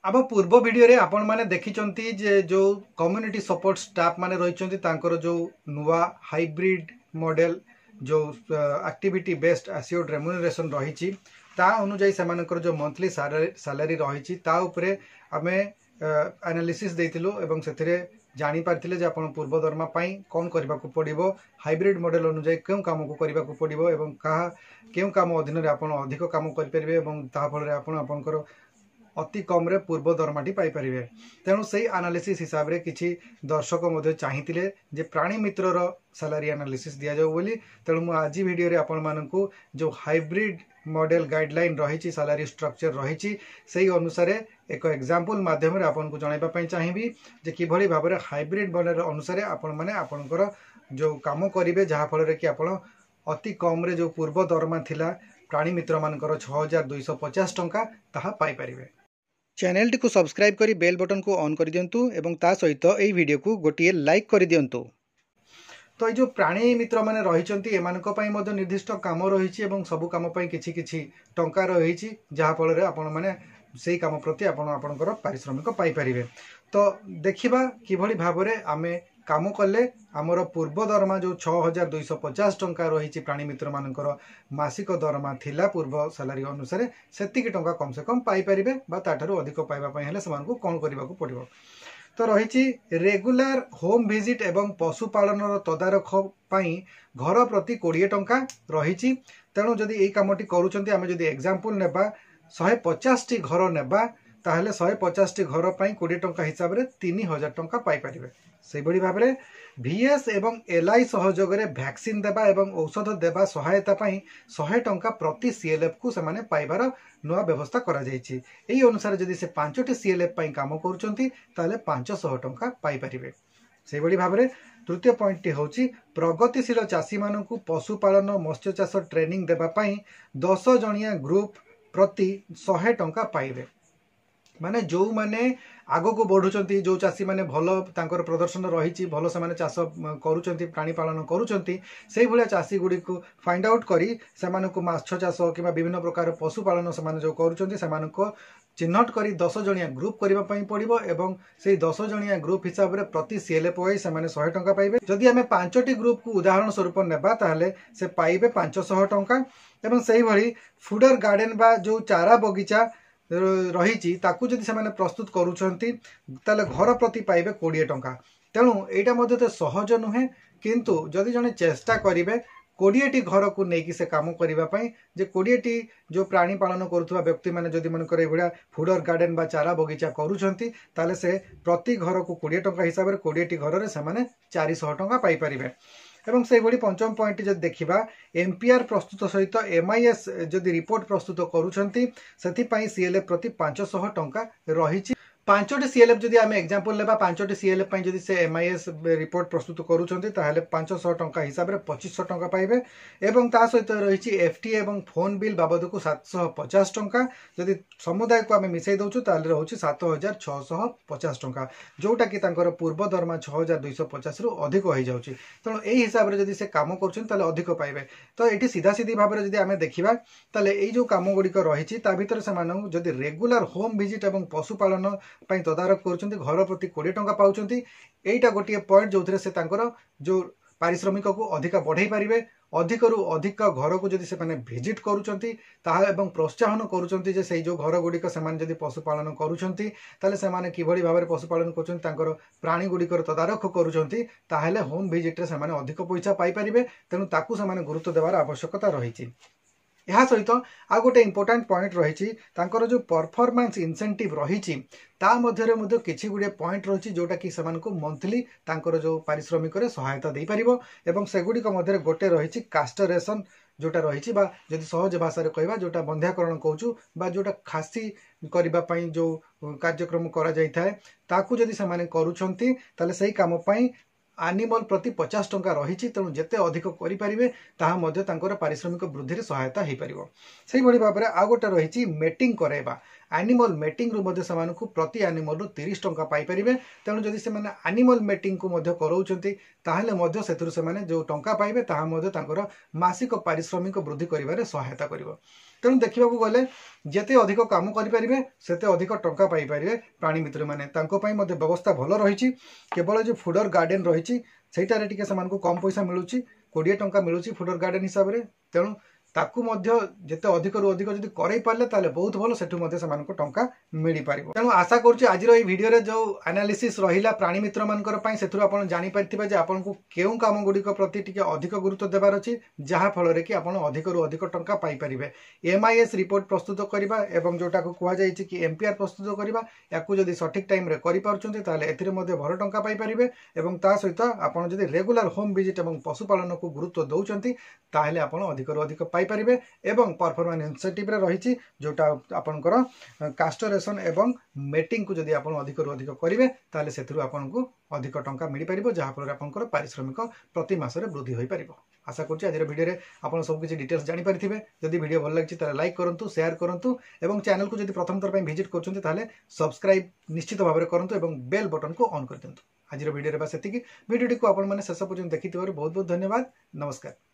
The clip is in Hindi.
अब पूर्व वीडियो रे आपण माने देखिचंती जे जो कम्युनिटी सपोर्ट स्टाफ माने रहिचंती तांकर जो नुवा हाइब्रिड मॉडल जो एक्टिविटी बेस्ड एश्योर्ड रेम्यूनरेशन रहिची ता अनुଯାयी सेमानकर जो मंथली सैलरी रहिची ता उपरे आमे एनालिसिस देइतिलो एवं सेथिरे जानी पारथिले जे आपण पूर्व दरमा पई कोन करबा को पड़िबो हाइब्रिड मॉडल अनुଯାयी केउ काम को करबा को पड़िबो एवं कहा केउ काम अधीन रे आपण अधिक काम कर परिबे एवं ता फल रे आपण आपनकर अति कम रे पूर्व दरमाटी पाई परिबे। तेणु से एनालिसिस हिसाब रे किछि दर्शक मध्य चाहिथिले जे प्राणी मित्र रो सैलरी एनालिसिस दिया जाऊ बोली। तेणु मु आज वीडियो रे आपण माननकु जो हाइब्रिड मॉडल गाइडलाइन रहिछि सैलरी स्ट्रक्चर रहिछि सेही अनुसार एक एग्जांपल माध्यम रे आपण को जणाइबा पई चाहिबी जे किभଳି भाबरे हाइब्रिड मॉडल अनुसार आपण माने आपनकर जो काम करिवे जहा फल रे कि आपण अति कम रे जो पूर्व दरमा थिला प्राणी मित्र मानकर 6250 टंका ताहा पाई परिबे। चैनल टी को सब्सक्राइब करी बेल बटन को ऑन कर दियंतु एवं ता सहित एई वीडियो को गोटिए लाइक कर दियंतु। तो जो प्राणी मित्र माने रहिचंती एमानक पई मध्य निर्दिष्ट काम रहिछि एवं सब काम पई किछि किछि टंका रहिछि जहा फल रे आपण माने सेही काम प्रति आपण आपनकर पारिश्रमिक पाई परिबे। तो देखिबा किभଳି भाबरे आमे काम कले आमर पूर्व दरमा जो 6250 टंका रही प्राणी मित्र मानकर मासिक दरमा थिला पूर्व सैलरी अनुसार सेतिकी टंका कम से कम पाई परिबे बा ताठारु अधिक पाइबा पई हेले समान को कोन करिबा को पड़िबो। तो रही रेगुलर होम विजिट एवं पशुपालन तदारख पई घर प्रति 20 टंका रही। तेणु जदि एई कामटी करूचंती आमे जदि एग्जांपल नेबा 150 टी घर नेबा ताहले 150 टी घर पई 20 टंका हिसाब रे 3000 टंका पाई परिबे। से बड़ी भाव में VS एवं LI सहयोग रे वैक्सीन देबा एवं औषध देबा सहायता पई 100 टंका प्रति CLF को सेमाने पाइबार नुआ व्यवस्था करा जायछि। एई अनुसार जदि से 5टी CLF पई काम करूचंती ताले 500 टंका पाई परिबे। से बड़ी भाव में तृतीय पॉइंट टी होची प्रगतिशील चासी मानकु पशुपालन मत्स्य चाष ट्रेनिंग देबा पई 10 जणिया ग्रुप प्रति 100 टंका पाइबे। माने जो माने आगो को बढ़ुचंती जो चासी माने भलो तांकर प्रदर्शन रही भलो से माने चाष करूचंती प्राणी पालन करूचंती सेही भलिया चासी गुडी को फाइंड आउट करी से माने को माछ चाष किबा विभिन्न प्रकार पशु पालन से माने जो करूचंती से माने को चिन्हट करी 10 जणिया ग्रुप करबा पई पड़िबो एवं सेही 10 जणिया ग्रुप हिसाब रे प्रति CLF होई से माने 100 टंका पाइबे। जदि हमें 5टी ग्रुप को उदाहरण स्वरूप नेबा ताहले से पाइबे 500 टंका एवं सेही भली फूडर गार्डन बा जो चारा बगीचा रही ताकू जदि से माने प्रस्तुत करूछंती ताले घर प्रति पाइबे 20 टंका। तेणु एटा मध्ये तो सहज नुहे किंतु जदि जने चेष्टा करिवे 20टी घर को नेकी से काम करिबा पई जे 20टी जो प्राणी पालन करुवा व्यक्ति माने जदि मन करे भड़ा फूडर गार्डन बा चारा बगीचा करूछंती ताले से प्रति घर को 20 टंका हिसाब रे 20टी घर रे से माने 400 टंका पाई परिबे। एवं से बड़ी पंचम पॉइंट जब देखा MPR प्रस्तुत सहित MIS जदि रिपोर्ट प्रस्तुत करूछंती सेथिपाई CLF प्रति 500 टंका रही। 5टी CLF जदि आम एग्जांपल लेबा 5टी CLF पई जदि से MIS रिपोर्ट प्रस्तुत करूछंती ताहले 500 टंका हिसाब रे 2500 टंका पाइबे। एवं ता सहित रही FT एवं फोन बिल बाबद को 750 टंका जदि समुदाय को आम मिसई दउछु ताहले रहउछि 7650 टंका जोटा कि तांकर पूर्व दरमा 6250 रु अधिक होई जाउछि। तेणु एही हिसाब रे जदि से काम करूछन ताहले अधिक पाइबे। तो एठी सीधा सीधी भाव रे जदि आम देखिबा ताहले एई जो काम गुडी को रहिछि ता भितर से मानन जदि रेगुलर होम विजिट एवं पशुपालन पई तदारख करूछंती घर प्रति 20 टंका पाउछंती एटा गोटिए पॉइंट जोथरे से तांकर जो पारिश्रमिक को अधिका बढ़ाई पारिबे। अधिक रु अधिक घर को जदि से माने विजिट करूछंती ताहा एवं प्रोत्साहन करूछंती जे सेही जो घर गुडी को से माने जदि पशुपालन करूछंती ताले से माने किभଳି भाबरे पशुपालन करूछंती तांकर प्राणी गुडी को तदारख करूछंती ताहेले होम विजिट रे से माने अधिक पैसा पाई परिबे। तेनु ताकू से माने गुरुत्व देबार आवश्यकता रहिछि। यह सहित आ गोटे इंपोर्टेंट पॉइंट रही तांकर जो परफॉर्मेंस इंसेंटिव रही ता मध्यरे मध्य किछि गुडे पॉइंट रही जोटा कि सेमानकु मंथली तांकर जो पारिश्रमिक रे सहायता दे परिबो एवं सेगुडी को मध्यरे गोटे रही कास्टरेशन जोटा रही बा जदि सहज भाषा रे कहबा जोटा बंध्याकरण कहूचु बा जोटा खासी करिबा पई जो कार्यक्रम करा जाय थाए ताकू जदि सेमाने करूछंती ताले सही काम पई एनिमल प्रति 50 टंका रही। तेणु जिते अधिक करें ताहा मध्य तांकर पारिश्रमिक वृद्धि रे सहायता हो पार। से भाव में आ गोटे रही मेटिंग कराइबा एनिमल मेटिंग रु मध्य सेमानकु प्रति एनिमल रु 30 टंका पाई परिबे। तेणु जदि से माने एनिमल मेटिंग को मध्य कराउछंती ताहले मध्य सेथुरु से माने जो टंका पाइबे ताहा मध्य तांकर मासिक पारिश्रमिक वृद्धि करिबारे सहायता करिवो। तेणु देखा गले जिते अधिक काम करेंगे सेते अधिक टंका पाइपर प्राणी मित्र मैंने व्यवस्था भल रही केवल जो फूडर गार्डन रही से कम पैसा मिलूँ 20 टंका मिलूँ फूडर गार्डन हिसाब से तेणु ताकू जिते अधिक रु अधिक जब करई पारे ताले बहुत भल से टंका मिल पार। तेणु आशा करुच्ची आज भिडियो जो एनालिसिस रहा प्राणी मित्र मानकर से जानीपारे आपन को केउ काम गुड़िक प्रति टिके अधिक गुरुत्व देवार अच्छी जहाँफल कि आप अधिक रु अधिक टंका पाइपर। MIS रिपोर्ट प्रस्तुत करवा एवं जोटा को कहुई कि MPR प्रस्तुत करवा या जब सठिक टाइम करें भल टंका पाइपर और ता सहित आप रेगुलर होम विजिट और पशुपालन को गुरुत्व दौरान ताहले आप अधिक रु अधिक पाइपर एवं परफॉर्मेंस इंसेंटिव रही जोटा आपंकर कास्टरेशन एवं मेटिंग को जब आप अधिक रु अधिक करेंगे ताहले से आपको अधिक टंका मिल पार जहाँफल आपंकर पारिश्रमिक प्रति मासरे वृद्धि हो पार। आशा करुच्ची आज भिडियो आप सबकि डिटेल्स जानीपारे जदि भिडियो भल लगी लाइक करूँ शेयर करूँ और चैनल को जब प्रथम थर विजिट कर सब्सक्राइब निश्चित भाव में करूँ और बेल बटन को ऑन कर दिंतु। आज भिडियो बस भिडियो को आप शेष पर्यटन देखि बहुत बहुत धन्यवाद। नमस्कार।